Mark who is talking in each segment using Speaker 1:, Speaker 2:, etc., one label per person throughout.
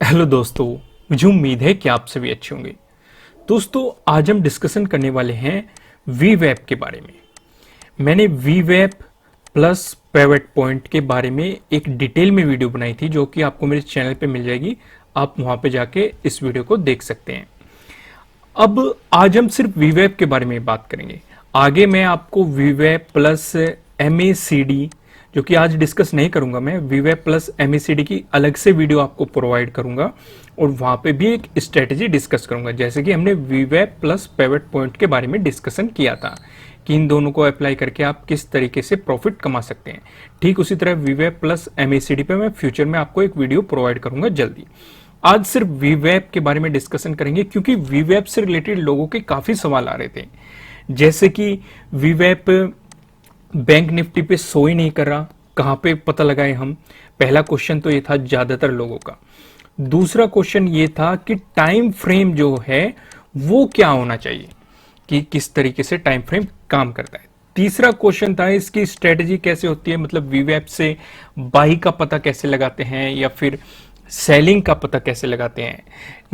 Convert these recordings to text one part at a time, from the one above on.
Speaker 1: Hello दोस्तों, मुझे उम्मीद है कि आप सभी अच्छे होंगे। दोस्तों, आज हम डिस्कशन करने वाले हैं वीवेप के बारे में। मैंने वीवेप प्लस पिवट पॉइंट के बारे में एक डिटेल में वीडियो बनाई थी, जो कि आपको मेरे चैनल पे मिल जाएगी। आप वहां पे जाके इस वीडियो को देख सकते हैं। अब आज हम सिर्फ वीवेप के बारे में बात करेंगे। आगे मैं आपको वीवेप प्लस एमएसीडी, जो कि आज डिस्कस नहीं करूंगा, मैं वीवेप प्लस एमएसीडी की अलग से वीडियो आपको प्रोवाइड करूंगा और वहां पे भी एक स्ट्रेटेजी डिस्कस करूंगा, जैसे कि हमने वीवेप प्लस पिवट पॉइंट के बारे में डिस्कशन किया था कि इन दोनों को अप्लाई करके आप किस तरीके से प्रॉफिट कमा सकते हैं। ठीक उसी तरह वीवेप प्लस एमएसीडी पे मैं फ्यूचर में आपको एक वीडियो प्रोवाइड करूंगा जल्दी। आज सिर्फ वीवेप के बारे में डिस्कशन करेंगे, क्योंकि वीवेप से रिलेटेड लोगों के काफी सवाल आ रहे थे, जैसे कि वीवेप बैंक निफ्टी पे शो ही नहीं कर रहा, कहां पे पता लगाए हम। पहला क्वेश्चन तो ये था ज्यादातर लोगों का। दूसरा क्वेश्चन ये था कि टाइम फ्रेम जो है वो क्या होना चाहिए, कि किस तरीके से टाइम फ्रेम काम करता है। तीसरा क्वेश्चन था इसकी स्ट्रेटजी कैसे होती है, मतलब वीवेप से बाई का पता कैसे लगाते हैं, या फिर सेलिंग का पता कैसे लगाते हैं,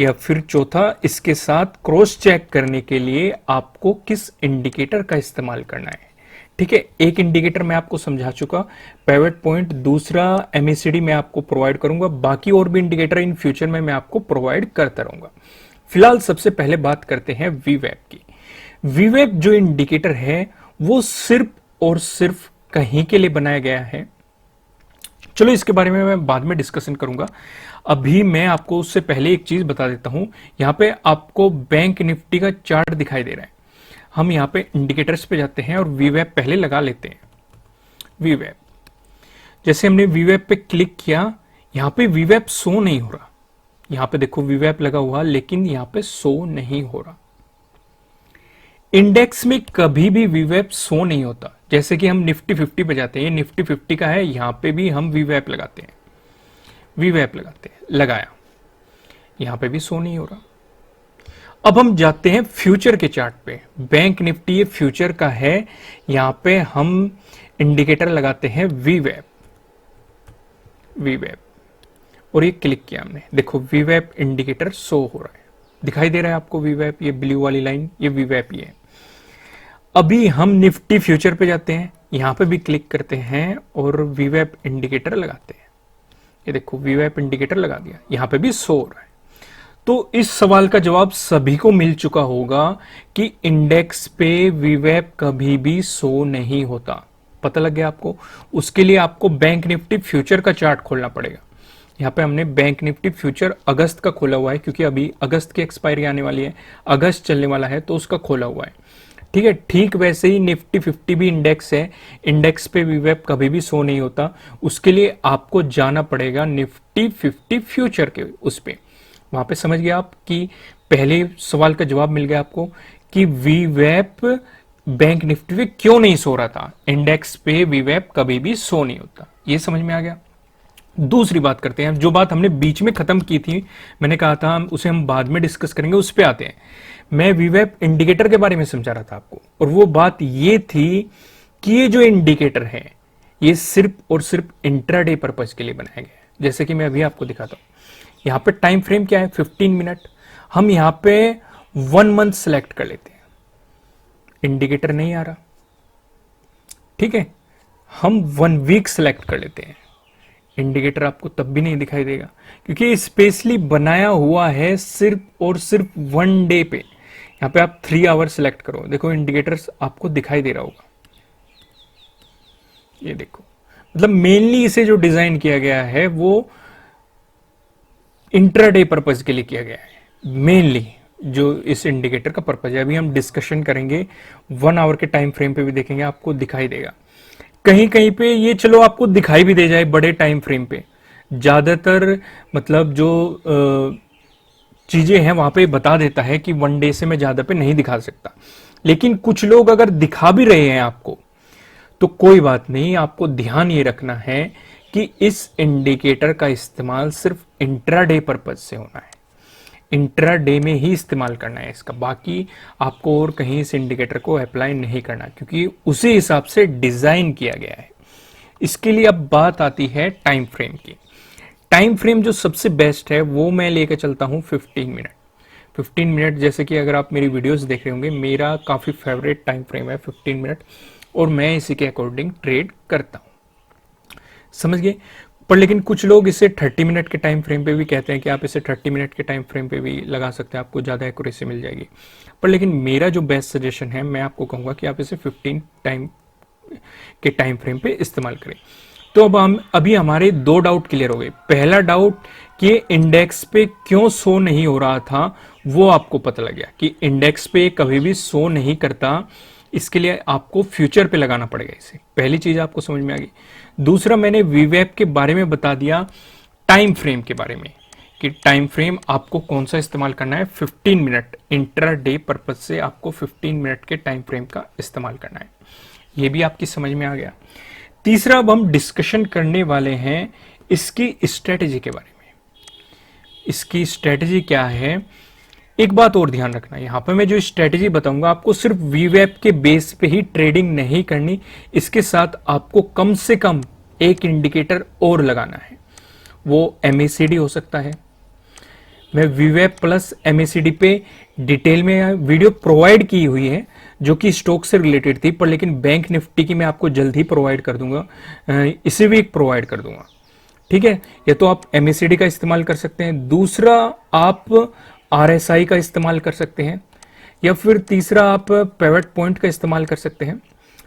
Speaker 1: या फिर चौथा, इसके साथ क्रॉस चेक करने के लिए आपको किस इंडिकेटर का इस्तेमाल करना है। ठीक है, एक इंडिकेटर मैं आपको समझा चुका, पिवट पॉइंट। दूसरा एमएसीडी मैं आपको प्रोवाइड करूंगा, बाकी और भी इंडिकेटर इन फ्यूचर में मैं आपको प्रोवाइड करता रहूंगा। फिलहाल सबसे पहले बात करते हैं वीवेप की। वीवेप जो इंडिकेटर है वो सिर्फ और सिर्फ कहीं के लिए बनाया गया है। चलो इसके बारे में मैं बाद में डिस्कशन करूंगा। अभी मैं आपको उससे पहले एक चीज बता देता हूं। यहां पे आपको बैंक निफ्टी का चार्ट दिखाई दे रहा है। हम यहां पे इंडिकेटर्स पे जाते हैं और वीवेप पहले लगा लेते हैं। वीवेप, जैसे हमने वीवेप पे क्लिक किया, यहां पे वीवेप शो नहीं हो रहा। यहां पे देखो वीवेप लगा हुआ, लेकिन यहां पे शो नहीं हो रहा। इंडेक्स में कभी भी वीवेप शो नहीं होता। जैसे कि हम निफ्टी 50 पे जाते हैं, ये निफ्टी 50 का है, यहां पे भी हम वीवेप लगाते हैं, वीवेप लगाते हैं, लगाया, यहां पे भी शो नहीं हो रहा। अब हम जाते हैं फ्यूचर के चार्ट पे। बैंक निफ्टी ये फ्यूचर का है, यहां पे हम इंडिकेटर लगाते हैं वीवेप, वीवेप, और ये क्लिक किया हमने, देखो वीवेप इंडिकेटर शो हो रहा है, दिखाई दे रहा है आपको वीवेप, ये ब्लू वाली लाइन, ये वीवेप ही है। अभी हम निफ्टी फ्यूचर पे जाते हैं, यहां पे भी क्लिक करते हैं और वीवेप इंडिकेटर लगाते हैं। ये देखो वीवेप इंडिकेटर लगा दिया, यहां पे भी शो हो रहा है। तो इस सवाल का जवाब सभी को मिल चुका होगा कि इंडेक्स पे वीवेप कभी भी शो नहीं होता। पता लग गया आपको। उसके लिए आपको बैंक निफ्टी फ्यूचर का चार्ट खोलना पड़ेगा। यहाँ पे हमने बैंक निफ्टी फ्यूचर अगस्त का खोला हुआ है, क्योंकि अभी अगस्त की एक्सपायरी आने वाली है, अगस्त चलने वाला है, तो उसका खोला हुआ है। ठीक है, ठीक वैसे ही निफ्टी 50 भी इंडेक्स है, इंडेक्स पे वीवेप कभी भी शो नहीं होता। उसके लिए आपको जाना पड़ेगा निफ्टी 50 फ्यूचर के उस पे। वहां पे समझ गया आप कि पहले सवाल का जवाब मिल गया आपको कि वीवेप बैंक निफ्टी पे क्यों नहीं सो रहा था, इंडेक्स पे वीवेप कभी भी सो नहीं होता। ये समझ में आ गया। दूसरी बात करते हैं, जो बात हमने बीच में खत्म की थी, मैंने कहा था उसे हम बाद में डिस्कस करेंगे, उस पे आते हैं। मैं वीवेप इंडिकेटर के बारे में समझा रहा था आपको, और वो बात ये थी कि ये जो इंडिकेटर है ये सिर्फ और सिर्फ इंट्राडे पर्पज के लिए बनाया गया है। जैसे कि मैं अभी आपको दिखाता हूं, यहां पे टाइम फ्रेम क्या है, 15 मिनट। हम यहां पे 1 मंथ सेलेक्ट कर लेते हैं, इंडिकेटर नहीं आ रहा। ठीक है, हम 1 वीक सेलेक्ट कर लेते हैं, इंडिकेटर आपको तब भी नहीं दिखाई देगा, क्योंकि स्पेशली बनाया हुआ है सिर्फ और सिर्फ 1 डे पे। यहां पे आप 3 आवर सेलेक्ट करो, देखो इंडिकेटर्स आपको दिखाई दे रहा होगा। ये देखो, मतलब मेनली इसे जो डिजाइन किया गया है वो इंट्राडे पर्पज के लिए किया गया है। मेनली जो इस इंडिकेटर का पर्पज है, अभी हम डिस्कशन करेंगे, 1 आवर के टाइम फ्रेम पे भी देखेंगे, आपको दिखाई देगा। कहीं कहीं पे ये चलो आपको दिखाई भी दे जाए बड़े टाइम फ्रेम पे, ज्यादातर मतलब जो चीजें हैं वहां पे बता देता है कि 1 डे से मैं ज्यादा पे नहीं दिखा सकता। लेकिन कुछ लोग अगर दिखा भी रहे हैं आपको, तो कोई बात नहीं, आपको ध्यान ये रखना है कि इस इंडिकेटर का इस्तेमाल सिर्फ इंट्राडे पर्पज से होना है, इंट्राडे में ही इस्तेमाल करना है इसका। बाकी आपको और कहीं इस इंडिकेटर को अप्लाई नहीं करना, क्योंकि उसी हिसाब से डिजाइन किया गया है। इसके लिए अब बात आती है टाइम फ्रेम की। टाइम फ्रेम जो सबसे बेस्ट है वो मैं लेकर चलता हूँ 15 मिनट। 15 मिनट, जैसे कि अगर आप मेरी वीडियोस देख रहे होंगे, मेरा काफ़ी फेवरेट टाइम फ्रेम है 15 मिनट, और मैं इसी के अकॉर्डिंग ट्रेड करता हूँ। समझ गए? पर लेकिन कुछ लोग इसे 30 मिनट के टाइम फ्रेम पे भी कहते हैं कि आप इसे 30 मिनट के टाइम फ्रेम पे भी लगा सकते हैं, आपको ज़्यादा एक्यूरेसी मिल जाएगी। पर लेकिन मेरा जो बेस्ट सजेशन है, मैं आपको कहूँगा कि आप इसे 15 के टाइम फ्रेम पे इस्तेमाल करें। तो अब हम अभी हमारे दो डाउट क्लियर हो गए। पहला डाउट कि इंडेक्स पे क्यों शो नहीं हो रहा था, वो आपको पता लग गया कि इंडेक्स पे कभी भी शो नहीं करता, इसके लिए आपको फ्यूचर पे लगाना पड़ेगा इसे। पहली चीज आपको समझ में आ गई। दूसरा, मैंने वीवेप के बारे में बता दिया, टाइम फ्रेम के बारे में, कि टाइम फ्रेम आपको कौन सा इस्तेमाल करना है। 15 मिनट इंट्राडे पर्पज से आपको 15 मिनट के टाइम फ्रेम का इस्तेमाल करना है। ये भी आपकी समझ में आ गया। तीसरा, अब हम डिस्कशन करने वाले हैं इसकी स्ट्रेटेजी के बारे में। इसकी स्ट्रेटेजी क्या है, एक बात और ध्यान रखना, यहां पर मैं जो स्ट्रेटेजी बताऊंगा आपको सिर्फ वीवेप के बेस पे ही ट्रेडिंग नहीं करनी, इसके साथ आपको कम से कम एक इंडिकेटर और लगाना है। वो MACD हो सकता है। मैं वीवेप प्लस MACD पे डिटेल में वीडियो प्रोवाइड की हुई है जो कि स्टॉक से रिलेटेड थी, पर लेकिन बैंक निफ्टी की मैं आपको जल्द ही प्रोवाइड कर दूंगा, इसे भी एक प्रोवाइड कर दूंगा। ठीक है, या तो आप MACD का इस्तेमाल कर सकते हैं, दूसरा आप RSI का इस्तेमाल कर सकते हैं, या फिर तीसरा आप पिवट पॉइंट का इस्तेमाल कर सकते हैं।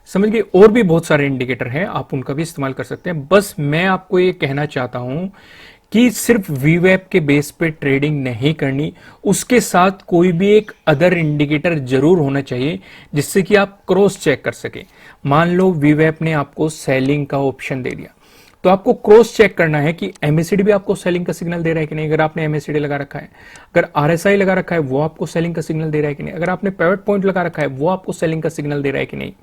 Speaker 1: समझ गए? और भी बहुत सारे इंडिकेटर हैं, आप उनका भी इस्तेमाल कर सकते हैं। बस मैं आपको ये कहना चाहता हूं कि सिर्फ वीवेप के बेस पे ट्रेडिंग नहीं करनी, उसके साथ कोई भी एक अदर इंडिकेटर जरूर होना चाहिए जिससे कि आप क्रॉस चेक कर सके। मान लो वीवेप ने आपको सेलिंग का ऑप्शन दे दिया, तो आपको क्रॉस चेक करना है कि MACD भी आपको सेलिंग का सिग्नल दे रहा है कि नहीं। अगर आपने MACD लगा रखा है, अगर RSI लगा रखा है, वो आपको सेलिंग का सिग्नल दे रहा है कि नहीं, अगर आपने पिवट पॉइंट लगा रखा है, वो आपको सेलिंग का सिग्नल दे रहा है कि नहीं,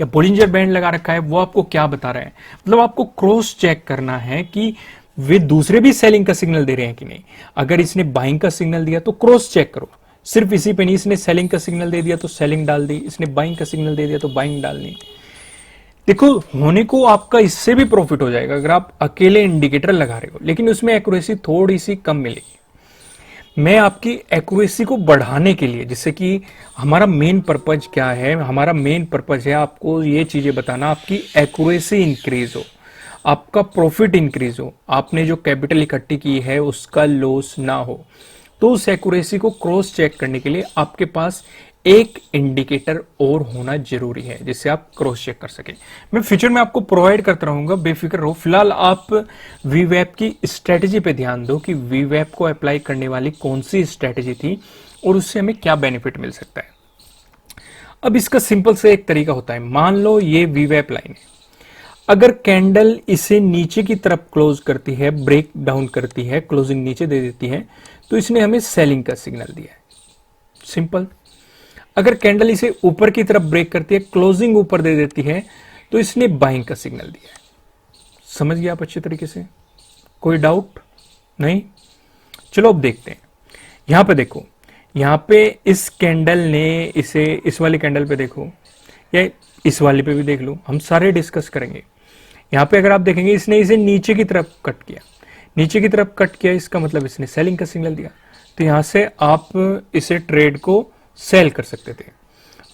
Speaker 1: या बोलिंजर बैंड लगा रखा है, वो आपको क्या बता रहा है। मतलब आपको क्रॉस चेक करना है कि वे दूसरे भी सेलिंग का सिग्नल दे रहे हैं कि नहीं। अगर इसने बाइंग का सिग्नल दिया तो क्रॉस चेक करो, सिर्फ इसी पे नहीं। इसने सेलिंग का सिग्नल दे दिया तो सेलिंग डाल दी, इसने बाइंग का सिग्नल दे दिया तो बाइंग डालनी। देखो, होने को आपका इससे भी प्रॉफिट हो जाएगा अगर आप अकेले इंडिकेटर लगा रहे हो, लेकिन उसमें एक्यूरेसी थोड़ी सी कम मिलेगी। मैं आपकी एक्यूरेसी को बढ़ाने के लिए, जिससे कि हमारा मेन पर्पज क्या है, हमारा मेन पर्पज है आपको ये चीजें बताना, आपकी एक्यूरेसी इंक्रीज हो, आपका प्रॉफिट इंक्रीज हो, आपने जो कैपिटल इकट्ठी की है उसका लॉस ना हो। तो उस एक्यूरेसी को क्रॉस चेक करने के लिए आपके पास एक इंडिकेटर और होना जरूरी है जिससे आप क्रॉस चेक कर सके। मैं फ्यूचर में आपको प्रोवाइड करता रहूंगा, बेफिक्र रहो। फिलहाल आप वीवेप की स्ट्रेटेजी पे ध्यान दो कि वीवेप को अप्लाई करने वाली कौन सी स्ट्रेटेजी थी और उससे हमें क्या बेनिफिट मिल सकता है। अब इसका सिंपल से एक तरीका होता है। मान लो ये वीवेप लाइन है, अगर कैंडल इसे नीचे की तरफ क्लोज करती है, ब्रेक डाउन करती है, क्लोजिंग नीचे दे देती है, तो इसने हमें सेलिंग का सिग्नल दिया है। सिंपल। अगर कैंडल इसे ऊपर की तरफ ब्रेक करती है, क्लोजिंग ऊपर दे देती है, तो इसने बाइंग का सिग्नल दिया है। समझ गया आप अच्छे तरीके से? कोई डाउट नहीं? चलो अब देखते हैं। यहां पे देखो, यहां पे इस कैंडल ने इसे, इस वाली कैंडल पे देखो या इस वाले पे भी देख लो, हम सारे डिस्कस करेंगे। यहां पे अगर आप देखेंगे, इसने इसे नीचे की तरफ कट किया, नीचे की तरफ कट किया, इसका मतलब इसने सेलिंग का सिग्नल दिया। तो यहां से आप इसे ट्रेड को सेल कर सकते थे।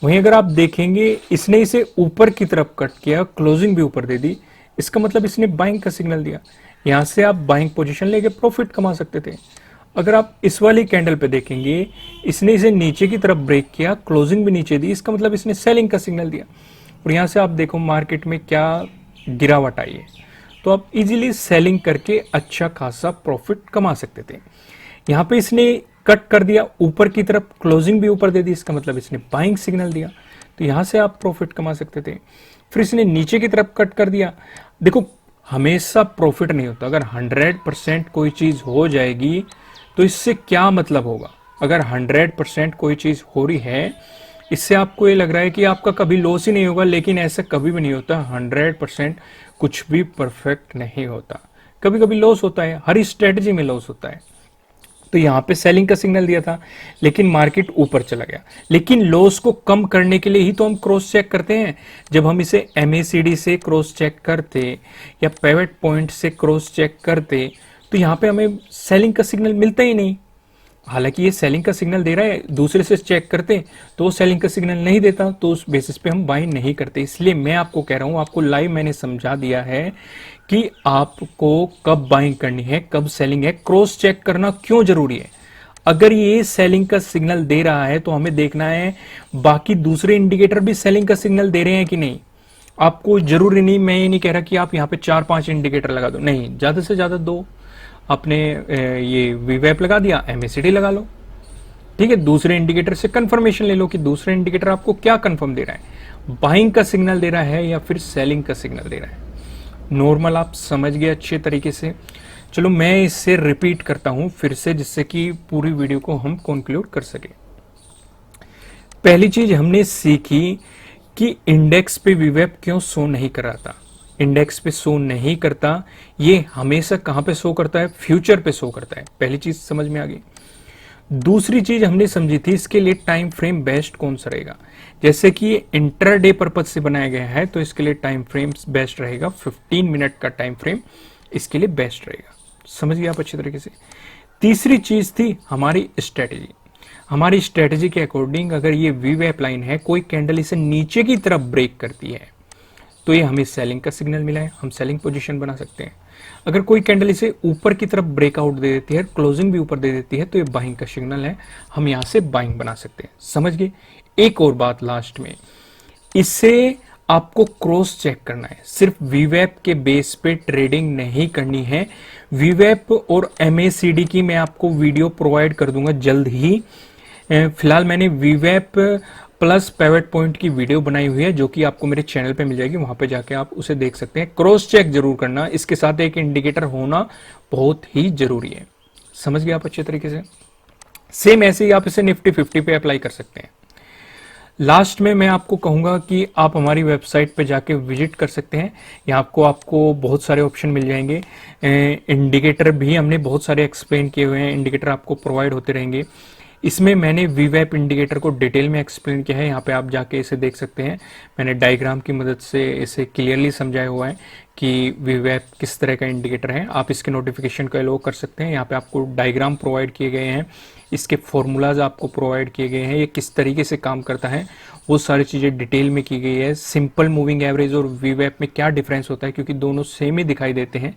Speaker 1: वहीं अगर आप देखेंगे, इसने इसे ऊपर की तरफ कट किया, क्लोजिंग भी ऊपर दे दी, इसका मतलब इसने बाइंग का सिग्नल दिया। यहां से आप बाइंग पोजीशन लेके प्रॉफिट कमा सकते थे। अगर आप इस वाली कैंडल पे देखेंगे, इसने इसे नीचे की तरफ ब्रेक किया, क्लोजिंग भी नीचे दी, इसका मतलब इसने सेलिंग का सिग्नल दिया। और यहां से आप देखो मार्केट में क्या गिरावट आई है, तो आप इजीली सेलिंग करके अच्छा खासा प्रॉफिट कमा सकते थे। यहां पे इसने कट कर दिया ऊपर की तरफ, क्लोजिंग भी ऊपर दे दी, इसका मतलब इसने बाइंग सिग्नल दिया, तो यहां से आप प्रॉफिट कमा सकते थे। फिर इसने नीचे की तरफ कट कर दिया। देखो, हमेशा प्रॉफिट नहीं होता। अगर 100% कोई चीज हो जाएगी तो इससे क्या मतलब होगा। अगर 100% कोई चीज हो रही है, इससे आपको ये लग रहा है कि आपका कभी लॉस ही नहीं होगा, लेकिन ऐसा कभी भी नहीं होता। 100% कुछ भी परफेक्ट नहीं होता, कभी कभी लॉस होता है, हर स्ट्रेटजी में लॉस होता है। तो यहाँ पे सेलिंग का सिग्नल दिया था, लेकिन मार्केट ऊपर चला गया। लेकिन लॉस को कम करने के लिए ही तो हम क्रॉस चेक करते हैं। जब हम इसे MACD से क्रॉस चेक करते या पिवट पॉइंट से क्रॉस चेक करते तो यहाँ पे हमें सेलिंग का सिग्नल मिलता ही नहीं। हालांकि ये सेलिंग का सिग्नल दे रहा है, दूसरे से चेक करते तो वो सेलिंग का सिग्नल नहीं देता, तो उस बेसिस पे हम बाइंग नहीं करते। इसलिए मैं आपको कह रहा हूँ, आपको लाइव मैंने समझा दिया है कि आपको कब बाइंग करनी है, कब सेलिंग है। क्रॉस चेक करना क्यों जरूरी है? अगर ये सेलिंग का सिग्नल दे रहा है तो हमें देखना है बाकी दूसरे इंडिकेटर भी सेलिंग का सिग्नल दे रहे हैं कि नहीं। आपको जरूरी नहीं, मैं ये नहीं कह रहा कि आप यहाँ पे 4-5 इंडिकेटर लगा दो, नहीं, ज्यादा से ज्यादा 2 आपने ये वीवैप लगा दिया, MACD लगा लो, ठीक है। दूसरे इंडिकेटर से कंफर्मेशन ले लो कि दूसरे इंडिकेटर आपको क्या कंफर्म दे रहा है, बाइंग का सिग्नल दे रहा है या फिर सेलिंग का सिग्नल दे रहा है। नॉर्मल आप समझ गए अच्छे तरीके से। चलो मैं इससे रिपीट करता हूं फिर से, जिससे कि पूरी वीडियो को हम कंक्लूड कर सके। पहली चीज हमने सीखी कि इंडेक्स पे वीवैप क्यों शो नहीं कर रहा था। इंडेक्स पे शो नहीं करता, ये हमेशा कहां पे शो करता है, फ्यूचर पे शो करता है। पहली चीज समझ में आ गई। दूसरी चीज हमने समझी थी इसके लिए टाइम फ्रेम बेस्ट कौन सा रहेगा। जैसे कि ये इंटरडे पर्पज से बनाया गया है तो इसके लिए टाइम फ्रेम बेस्ट रहेगा, 15 मिनट का टाइम फ्रेम इसके लिए बेस्ट रहेगा। समझ गए आप अच्छी तरीके से। तीसरी चीज थी हमारी स्ट्रेटेजी। हमारी स्ट्रेटेजी के अकॉर्डिंग अगर ये वीवैप लाइन है, कोई कैंडल इसे नीचे की तरफ ब्रेक करती है तो ये हमें सेलिंग का सिग्नल मिला है, हम सेलिंग पोजीशन बना सकते हैं। अगर कोई कैंडल इसे ऊपर की तरफ ब्रेकआउट दे देती है, क्लोजिंग भी ऊपर दे देती है, तो ये बाइंग का सिग्नल है, हम यहां से बाइंग बना सकते हैं। समझ गए। एक और बात लास्ट में, इससे आपको क्रॉस चेक करना है, सिर्फ वीवैप के बेस पे ट्रेडिंग नहीं करनी है। वीवैप और MACD की मैं आपको वीडियो प्रोवाइड कर दूंगा जल्द ही। फिलहाल मैंने वीवैप प्लस पिवट पॉइंट की वीडियो बनाई हुई है, जो कि आपको मेरे चैनल पे मिल जाएगी, वहां पे जाके आप उसे देख सकते हैं। क्रॉस चेक जरूर करना, इसके साथ एक इंडिकेटर होना बहुत ही जरूरी है। समझ गए आप अच्छे तरीके से। सेम ऐसे ही आप इसे निफ्टी 50 पे अप्लाई कर सकते हैं। लास्ट में मैं आपको कहूंगा कि आप हमारी वेबसाइट पे जाके विजिट कर सकते हैं। यहाँ आपको बहुत सारे ऑप्शन मिल जाएंगे। इंडिकेटर भी हमने बहुत सारे एक्सप्लेन किए हुए हैं, इंडिकेटर आपको प्रोवाइड होते रहेंगे। इसमें मैंने वीवैप इंडिकेटर को डिटेल में एक्सप्लेन किया है, यहाँ पे आप जाके इसे देख सकते हैं। मैंने डायग्राम की मदद से इसे क्लियरली समझाया हुआ है कि वीवैप किस तरह का इंडिकेटर है। आप इसके नोटिफिकेशन को अलो कर सकते हैं। यहाँ पे आपको डायग्राम प्रोवाइड किए गए हैं, इसके फॉर्मूलाज आपको प्रोवाइड किए गए हैं, ये किस तरीके से काम करता है वो सारी चीज़ें डिटेल में की गई है। सिंपल मूविंग एवरेज और वीवैप में क्या डिफरेंस होता है, क्योंकि दोनों सेम ही दिखाई देते हैं,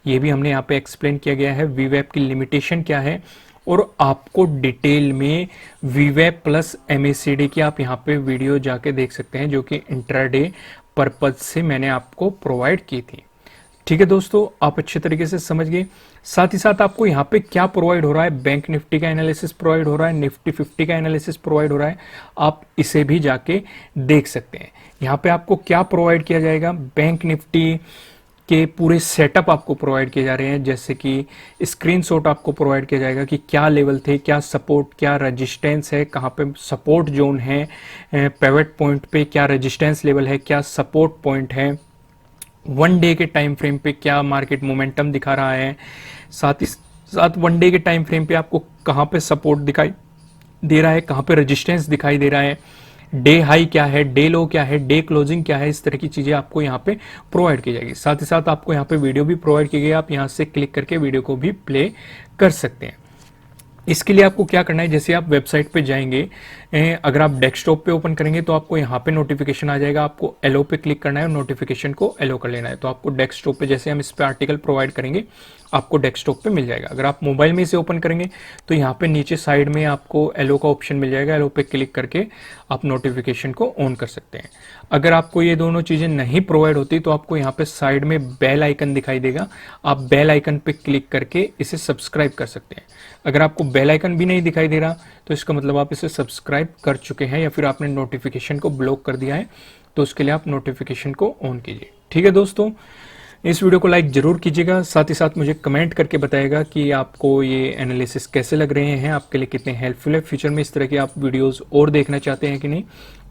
Speaker 1: ये भी हमने यहाँ पे एक्सप्लेन किया गया है। वीवैप की लिमिटेशन क्या है, और आपको डिटेल में वीवैप प्लस MACD की आप यहाँ पे वीडियो जाके देख सकते हैं, जो कि इंट्राडे पर्पज से मैंने आपको प्रोवाइड की थी। ठीक है दोस्तों, आप अच्छे तरीके से समझ गए। साथ ही साथ आपको यहाँ पे क्या प्रोवाइड हो रहा है, बैंक निफ्टी का एनालिसिस प्रोवाइड हो रहा है, निफ्टी 50 का एनालिसिस प्रोवाइड हो रहा है, आप इसे भी जाके देख सकते हैं। यहाँ पे आपको क्या प्रोवाइड किया जाएगा, बैंक निफ्टी के पूरे सेटअप आपको प्रोवाइड किए जा रहे हैं, जैसे कि स्क्रीनशॉट आपको प्रोवाइड किया जाएगा कि क्या लेवल थे, क्या सपोर्ट, क्या रेजिस्टेंस है, कहाँ पे सपोर्ट जोन है, पिवट पॉइंट पे क्या रेजिस्टेंस लेवल है, क्या सपोर्ट पॉइंट है, 1 डे के टाइम फ्रेम पे क्या मार्केट मोमेंटम दिखा रहा है, साथ ही साथ 1 डे के टाइम फ्रेम पे आपको कहाँ पे सपोर्ट दिखाई दे रहा है, कहाँ पे रेजिस्टेंस दिखाई दे रहा है, डे हाई क्या है, डे लो क्या है, डे क्लोजिंग क्या है, इस तरह की चीजें आपको यहाँ पे प्रोवाइड की जाएगी। साथ ही साथ आपको यहाँ पे वीडियो भी प्रोवाइड की गई है, आप यहाँ से क्लिक करके वीडियो को भी प्ले कर सकते हैं। इसके लिए आपको क्या करना है, जैसे आप वेबसाइट पे जाएंगे, अगर आप डेस्कटॉप पे ओपन करेंगे तो आपको यहाँ पे नोटिफिकेशन आ जाएगा, आपको एलो पे क्लिक करना है और नोटिफिकेशन को एलो कर लेना है। तो आपको डेस्कटॉप पे, जैसे हम इस पे आर्टिकल प्रोवाइड करेंगे, आपको डेस्कटॉप पे मिल जाएगा। अगर आप मोबाइल में इसे ओपन करेंगे तो यहाँ पे नीचे साइड में आपको एलो का ऑप्शन मिल जाएगा, एलो पे क्लिक करके आप नोटिफिकेशन को ऑन कर सकते हैं। अगर आपको ये दोनों चीजें नहीं प्रोवाइड होती तो आपको यहाँ पे साइड में बेल आइकन दिखाई देगा, आप बेल आइकन पे क्लिक करके इसे सब्सक्राइब कर सकते हैं। अगर आपको बेल आइकन भी नहीं दिखाई दे रहा तो इसका मतलब आप इसे सब्सक्राइब कर चुके हैं या फिर आपने नोटिफिकेशन को ब्लॉक कर दिया है, तो उसके लिए आप नोटिफिकेशन को ऑन कीजिए। ठीक है दोस्तों, इस वीडियो को लाइक जरूर कीजिएगा, साथ ही साथ मुझे कमेंट करके बताइएगा कि आपको ये एनालिसिस कैसे लग रहे हैं, आपके लिए कितने हेल्पफुल है। फ्यूचर में इस तरह के आप वीडियोस और देखना चाहते हैं कि नहीं।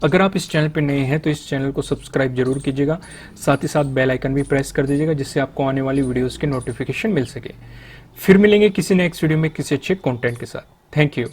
Speaker 1: अगर आप इस चैनल पर नए हैं तो इस चैनल को सब्सक्राइब जरूर कीजिएगा, साथ ही साथ बेल आइकन भी प्रेस कर दीजिएगा, जिससे आपको आने वाली वीडियोज़ के नोटिफिकेशन मिल सके। फिर मिलेंगे किसी नेक्स्ट वीडियो में किसी अच्छे कंटेंट के साथ। Thank you.